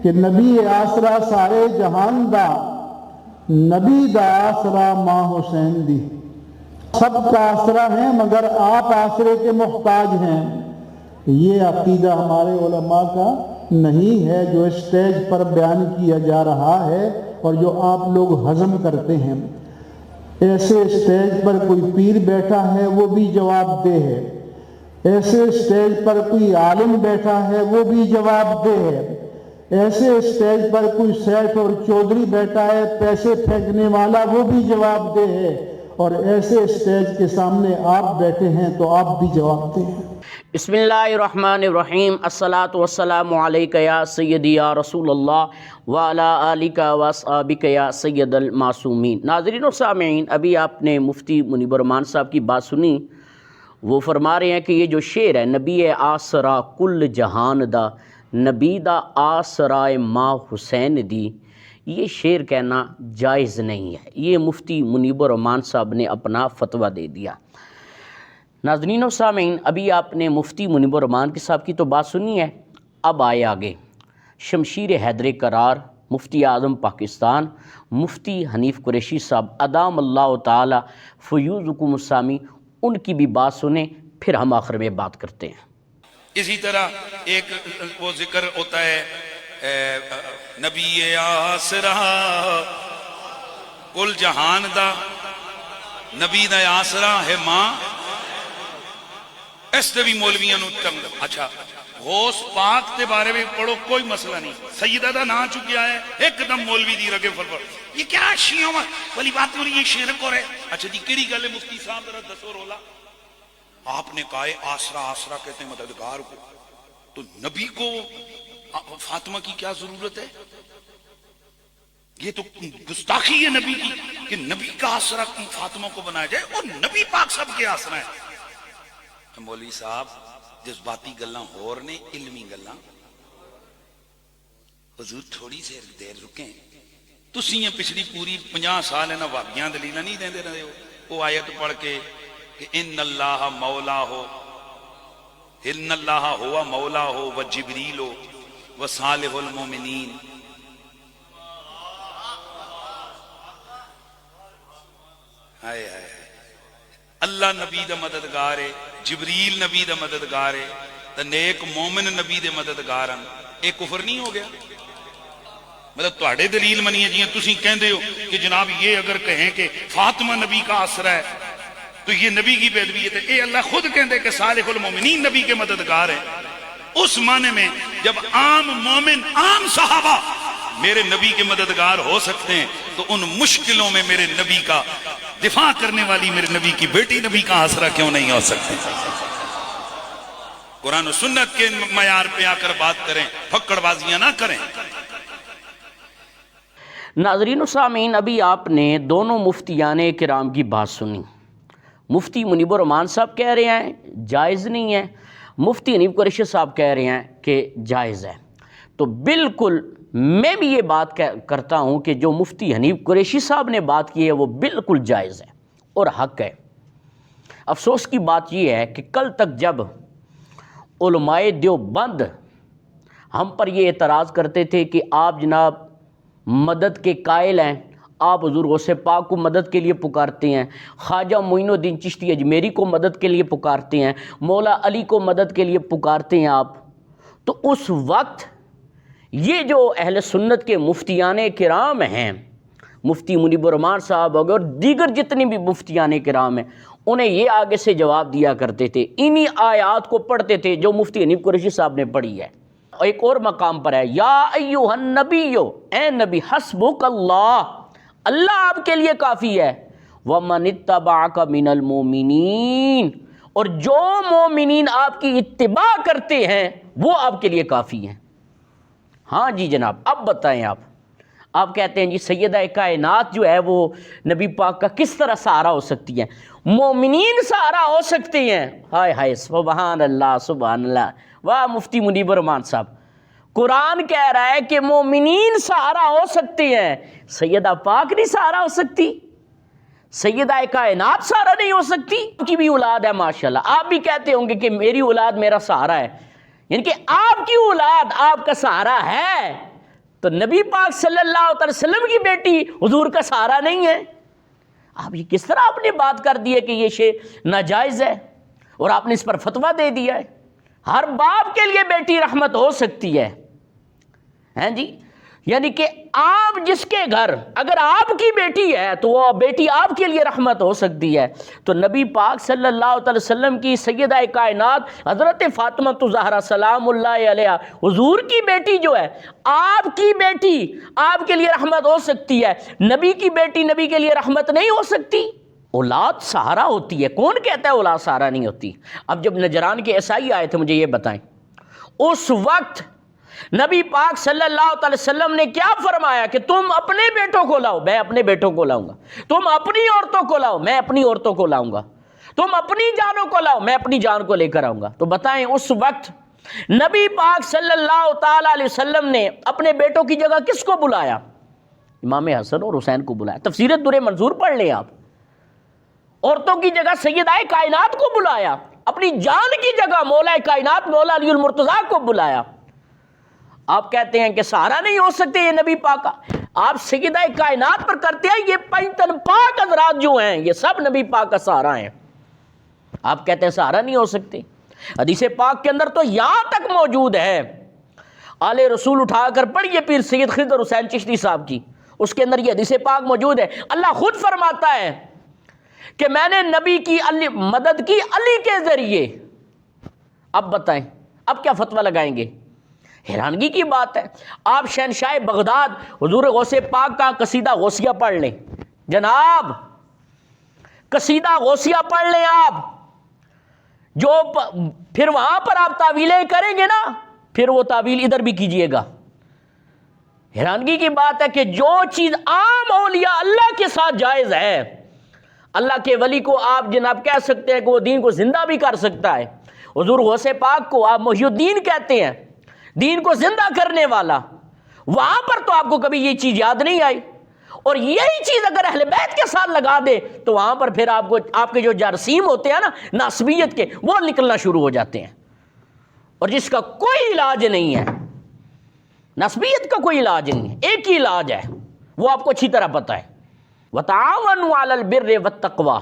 کہ نبی آسرا سارے جہان دا، نبی دا آسرا ماں حسین دی، سب کا آسرا ہیں مگر آپ آسرے کے محتاج ہیں۔ یہ عقیدہ ہمارے علماء کا نہیں ہے جو اسٹیج پر بیان کیا جا رہا ہے اور جو آپ لوگ ہضم کرتے ہیں۔ ایسے اسٹیج پر کوئی پیر بیٹھا ہے وہ بھی جواب دہ ہے، ایسے اسٹیج پر کوئی عالم بیٹھا ہے وہ بھی جواب دہ ہے، ایسے اسٹیج پر کوئی سیٹھ اور چودھری بیٹھا ہے پیسے پھینکنے والا وہ بھی جواب دہ ہے، اور ایسے اسٹیج کے سامنے آپ بیٹھے ہیں تو آپ بھی جواب دہ ہیں۔ بسم اللہ الرحمن الرحیم، الصلاۃ والسلام علیک یا سیدی یا رسول اللہ وعلی آلک واصحابک یا سید المعصومین۔ ناظرین و سامعین، ابھی آپ نے مفتی منیب الرحمان صاحب کی بات سنی۔ وہ فرما رہے ہیں کہ یہ جو شعر ہے، نبی آسرا کل جہان دا، نبی دا آسرائے ماں حسین دی، یہ شعر کہنا جائز نہیں ہے۔ یہ مفتی منیب الرحمان صاحب نے اپنا فتویٰ دے دیا۔ ناظرین و سامعین، ابھی آپ نے مفتی منیب الرحمان صاحب کی تو بات سنی ہے، اب آئے آگے شمشیر حیدر کرار مفتی اعظم پاکستان مفتی حنیف قریشی صاحب ادام اللہ تعالی فیوزکم السامی، ان کی بھی بات سنیں، پھر ہم آخر میں بات کرتے ہیں۔ اسی طرح ایک وہ ذکر ہوتا ہے نبی آسرا کل جہان دا، نبی دا آسرا ہے ماں، اس تے بھی مولویاں نو تنگ۔ اچھا، غوث پاک تے بارے میں پڑھو، کوئی مسئلہ نہیں، سیدہ دا نا چکیا ہے، ایک دم مولوی دی رگے فرفر، یہ کیا شیعوں والی بات ہو رہی ہے، شرک ہو رہا ہے۔ اچھا جی، کیڑی گل ہے مفتی صاحب ذرا دسو رولا؟ آپ نے کہا ہے آسرا، آسرا کہتے ہیں مددگار کو، تو نبی کو فاطمہ کی کیا ضرورت ہے؟ یہ تو گستاخی ہے نبی کی کہ نبی کا آسرا فاطمہ کو بنایا جائے، اور نبی پاک سب کے آسرا ہے۔ مولوی صاحب جذباتی گلاں ہور نے، علمی گلاں حضور تھوڑی سی دیر رکیں۔ تسی پچھلی پوری 50 سال ہے نا وابیاں دلیلاں نہیں دیندے رہے ہو، وہ آیت پڑھ کے کہ ان اللہ مولا ہو، ان اللہ ہوا مولا ہو و جبریل ہو و صالح المومنین۔ ہائے ہائے، اللہ نبی دا مددگار ہے، جبریل نبی دا مددگار ہے، تے نیک مومن نبی دے مددگار ہیں، اے کفر نہیں ہو گیا؟ مطلب تواڈے دلیل منیے جی تسی کہندے ہو کہ جناب یہ اگر کہیں کہ فاطمہ نبی کا آسرا ہے تو یہ نبی کی بے ادبی ہے، اے اللہ خود کہندے کہ صالح المومنین نبی کے مددگار ہیں۔ اس معنی میں جب عام مومن، عام صحابہ میرے نبی کے مددگار ہو سکتے ہیں تو ان مشکلوں میں میرے نبی کا دفاع کرنے والی میرے نبی کی بیٹی نبی کا آسرا کیوں نہیں ہو سکتے؟ قرآن و سنت کے معیار پہ آ کر بات کریں، پھکڑ بازیاں نہ کریں۔ ناظرین و سامعین، ابھی آپ نے دونوں مفتیان کرام کی بات سنی۔ مفتی منیب الرحمان صاحب کہہ رہے ہیں جائز نہیں ہے، مفتی حنیف قریشی صاحب کہہ رہے ہیں کہ جائز ہے۔ تو بالکل میں بھی یہ بات کرتا ہوں کہ جو مفتی حنیف قریشی صاحب نے بات کی ہے وہ بالکل جائز ہے اور حق ہے۔ افسوس کی بات یہ ہے کہ کل تک جب علماء دیوبند ہم پر یہ اعتراض کرتے تھے کہ آپ جناب مدد کے قائل ہیں، آپ حضور غوث پاک کو مدد کے لیے پکارتے ہیں، خواجہ معین الدین چشتی اجمیری کو مدد کے لیے پکارتے ہیں، مولا علی کو مدد کے لیے پکارتے ہیں آپ، تو اس وقت یہ جو اہل سنت کے مفتیان کرام ہیں، مفتی منیب الرحمان صاحب اور دیگر جتنے بھی مفتیان کرام ہیں، انہیں یہ آگے سے جواب دیا کرتے تھے، انہی آیات کو پڑھتے تھے جو مفتی حنیف قریشی صاحب نے پڑھی ہے۔ ایک اور مقام پر ہے، یا ایھا النبی، اے نبی، حسبک اللہ، اللہ آپ کے لیے کافی ہے، ومن اتبعک من المؤمنین، اور جو مومنین آپ کی اتباع کرتے ہیں وہ آپ کے لیے کافی ہیں۔ ہاں جی جناب، اب بتائیں آپ کہتے ہیں جی سیدہ کائنات جو ہے وہ نبی پاک کا کس طرح سہارا ہو سکتی ہے؟ مومنین سہارا ہو سکتے ہیں۔ ہائے ہائے، سبحان اللہ سبحان اللہ، واہ مفتی منیب الرحمان صاحب، قرآن کہہ رہا ہے کہ مومنین سہارا ہو سکتے ہیں، سیدہ پاک نہیں سہارا ہو سکتی؟ سیدہ کائنات سہارا نہیں ہو سکتی؟ ان کی بھی اولاد ہے ماشاءاللہ، آپ بھی کہتے ہوں گے کہ میری اولاد میرا سہارا ہے، یعنی کہ آپ کی اولاد آپ کا سہارا ہے، تو نبی پاک صلی اللہ علیہ وسلم کی بیٹی حضور کا سہارا نہیں ہے؟ آپ یہ کس طرح آپ نے بات کر دی ہے کہ یہ شے ناجائز ہے اور آپ نے اس پر فتویٰ دے دیا ہے؟ ہر باپ کے لیے بیٹی رحمت ہو سکتی ہے، ہیں جی، یعنی کہ آپ جس کے گھر اگر آپ کی بیٹی ہے تو وہ بیٹی آپ کے لیے رحمت ہو سکتی ہے۔ تو نبی پاک صلی اللہ علیہ وسلم کی سیدہ کائنات حضرت فاطمہ الزہرا سلام اللہ علیہا، حضور کی بیٹی جو ہے، آپ کی بیٹی آپ کے لیے رحمت ہو سکتی ہے، نبی کی بیٹی نبی کے لیے رحمت نہیں ہو سکتی؟ اولاد سہارا ہوتی ہے، کون کہتا ہے اولاد سہارا نہیں ہوتی؟ اب جب نجران کے عیسائی آئے تھے، مجھے یہ بتائیں اس وقت نبی پاک صلی اللہ علیہ وسلم نے کیا فرمایا کہ تم اپنے بیٹوں کو لاؤ، میں اپنے بیٹوں کو لاؤں گا، تم اپنی عورتوں کو لاؤ، میں اپنی عورتوں کو لاؤں گا، تم اپنی جانوں کو لاؤ، میں اپنی جان کو لے کر آؤں گا۔ تو بتائیں اس وقت نبی پاک صلی اللہ تعالی علیہ وسلم نے اپنے بیٹوں کی جگہ کس کو بلایا؟ امام حسن اور حسین کو بلایا۔ تفسیر در منظور پڑھ لیں آپ، عورتوں کی جگہ سیدہ کائنات کو بلایا، اپنی جان کی جگہ مولا کائنات مولا علی المرتضیٰ کو بلایا۔ آپ کہتے ہیں کہ سہارا نہیں ہو سکتے یہ نبی پاک کا، آپ سیدہ کائنات پر کرتے ہیں، یہ پنجتن پاک حضرات جو ہیں یہ سب نبی پاک کا سہارا ہیں، آپ کہتے ہیں سہارا نہیں ہو سکتے۔ حدیث پاک کے اندر تو یہاں تک موجود ہے، آل رسول اٹھا کر پڑھیے پیر سید خضر حسین چشتی صاحب کی، اس کے اندر یہ حدیث پاک موجود ہے۔ اللہ خود فرماتا ہے کہ میں نے نبی کی مدد کی علی کے ذریعے۔ اب بتائیں اب کیا فتویٰ لگائیں گے؟ حیرانگی کی بات ہے۔ آپ شہنشاہ بغداد حضور غوث پاک کا قصیدہ غوثیہ پڑھ لیں جناب، قصیدہ غوثیہ پڑھ لیں آپ، جو پھر وہاں پر آپ تعویلیں کریں گے نا، پھر وہ تعویل ادھر بھی کیجئے گا۔ حیرانگی کی بات ہے کہ جو چیز عام اولیاء اللہ کے ساتھ جائز ہے، اللہ کے ولی کو آپ جناب کہہ سکتے ہیں کہ وہ دین کو زندہ بھی کر سکتا ہے، حضور غوث پاک کو آپ محی الدین کہتے ہیں، دین کو زندہ کرنے والا، وہاں پر تو آپ کو کبھی یہ چیز یاد نہیں آئی، اور یہی چیز اگر اہل بیت کے ساتھ لگا دے تو وہاں پر پھر آپ کو آپ کے جو جراثیم ہوتے ہیں نا ناسبیت کے، وہ نکلنا شروع ہو جاتے ہیں، اور جس کا کوئی علاج نہیں ہے، ناسبیت کا کوئی علاج نہیں ہے، ایک ہی علاج ہے، وہ آپ کو اچھی طرح پتہ ہے، وَتَعَاوَنُوا عَلَى الْبِرِّ وَالتَّقْوَىٰ،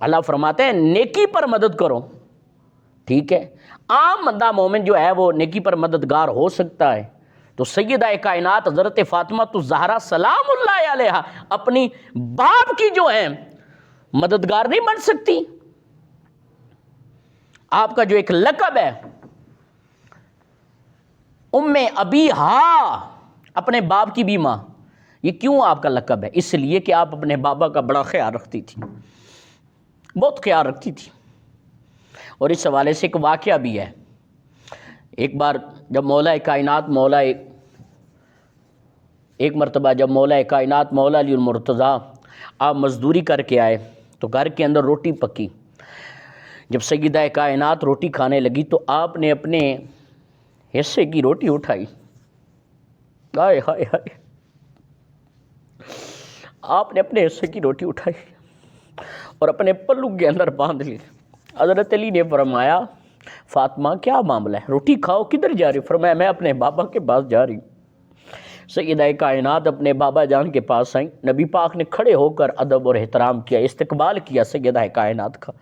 اللہ فرماتے ہیں نیکی پر مدد کرو، ٹھیک ہے، عام بندہ مومن جو ہے وہ نیکی پر مددگار ہو سکتا ہے، تو سیدہ کائنات حضرت فاطمہ الزہرا سلام اللہ علیہا اپنی باپ کی جو ہے مددگار نہیں بن سکتی؟ آپ کا جو ایک لقب ہے ام ابیہا، اپنے باپ کی بھی ماں، یہ کیوں آپ کا لقب ہے؟ اس لیے کہ آپ اپنے بابا کا بڑا خیال رکھتی تھی، بہت خیال رکھتی تھی۔ اور اس حوالے سے ایک واقعہ بھی ہے، ایک بار جب مولا کائنات ایک مرتبہ جب مولا کائنات مولا علی المرتضیٰ آپ مزدوری کر کے آئے تو گھر کے اندر روٹی پکی، جب سیدہ کائنات روٹی کھانے لگی تو آپ نے اپنے حصے کی روٹی اٹھائی، ہائے ہائے ہائے، آپ نے اپنے حصے کی روٹی اٹھائی اور اپنے پلو کے اندر باندھ لی۔ حضرت علی نے فرمایا فاطمہ کیا معاملہ ہے، روٹی کھاؤ، کدھر جا رہی؟ فرمایا میں اپنے بابا کے پاس جا رہی ہوں۔ سیدہ کائنات اپنے بابا جان کے پاس آئیں، نبی پاک نے کھڑے ہو کر ادب اور احترام کیا، استقبال کیا سیدہ کائنات کا۔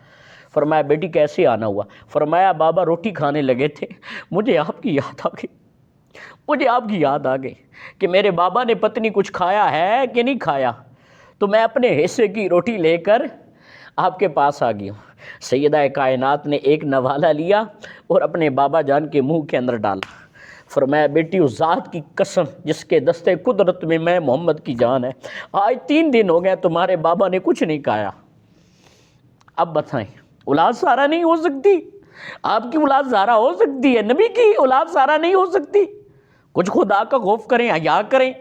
فرمایا بیٹی کیسے آنا ہوا؟ فرمایا بابا روٹی کھانے لگے تھے، مجھے آپ کی یاد آ گئی کہ میرے بابا نے پتنی کچھ کھایا ہے کہ نہیں کھایا، تو میں اپنے حصے کی روٹی لے کر آپ کے پاس آ گئی ہوں۔ سیدہ کائنات نے ایک نوالہ لیا اور اپنے بابا جان کے منہ کے اندر ڈالا، فرمایا بیٹی اس ذات کی قسم جس کے دستے قدرت میں محمد کی جان ہے، آج 3 دن ہو گئے تمہارے بابا نے کچھ نہیں کھایا۔ اب بتائیں اولاد سارا نہیں ہو سکتی؟ آپ کی اولاد سارا ہو سکتی ہے، نبی کی اولاد سارا نہیں ہو سکتی؟ کچھ خدا کا خوف کریں، حیا کریں،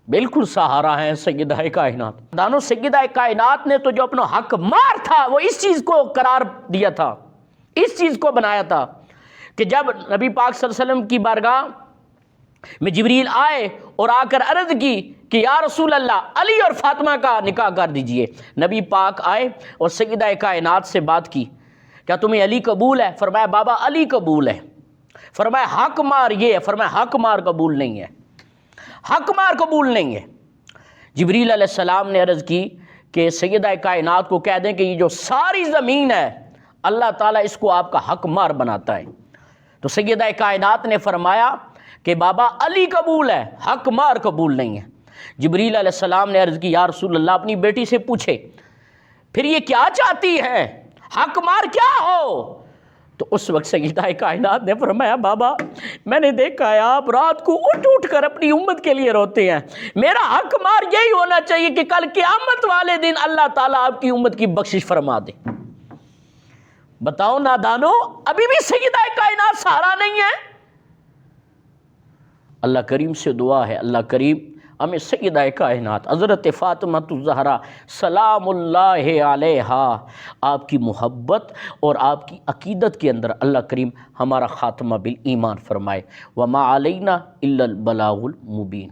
بالکل سہارا ہیں سیدہ کائنات۔ دانو سیدہ کائنات نے تو جو اپنا حق مار تھا وہ اس چیز کو قرار دیا تھا، اس چیز کو بنایا تھا کہ جب نبی پاک صلی اللہ علیہ وسلم کی بارگاہ میں جبریل آئے اور آ کر عرض کی کہ یا رسول اللہ علی اور فاطمہ کا نکاح کر دیجئے، نبی پاک آئے اور سیدہ کائنات سے بات کی، کیا تمہیں علی قبول ہے؟ فرمایا بابا علی قبول ہے۔ فرمایا حق مار یہ ہے، فرمایا حق مار قبول نہیں ہے، حق مار قبول نہیں ہے۔ جبریل علیہ السلام نے عرض کی کہ سیدہ کائنات کو کہہ دیں کہ یہ جو ساری زمین ہے اللہ تعالیٰ اس کو آپ کا حق مار بناتا ہے۔ تو سیدہ کائنات نے فرمایا کہ بابا علی قبول ہے، حق مار قبول نہیں ہے۔ جبریل علیہ السلام نے عرض کی یا رسول اللہ اپنی بیٹی سے پوچھے پھر یہ کیا چاہتی ہے، حق مار کیا ہو؟ تو اس وقت سیدہ کائنات نے فرمایا بابا میں نے دیکھا ہے آپ رات کو اٹھ اٹھ کر اپنی امت کے لیے روتے ہیں، میرا حق مار یہی ہونا چاہیے کہ کل قیامت والے دن اللہ تعالیٰ آپ کی امت کی بخشش فرما دے۔ بتاؤ نادانو، ابھی بھی سیدہ کائنات سہارا نہیں ہے؟ اللہ کریم سے دعا ہے اللہ کریم ہمیں سیدہ کائنات حضرت فاطمہ الزہرا سلام اللہ علیہا آپ کی محبت اور آپ کی عقیدت کے اندر اللہ کریم ہمارا خاتمہ بالایمان فرمائے۔ وما علینا الا البلاغ المبین۔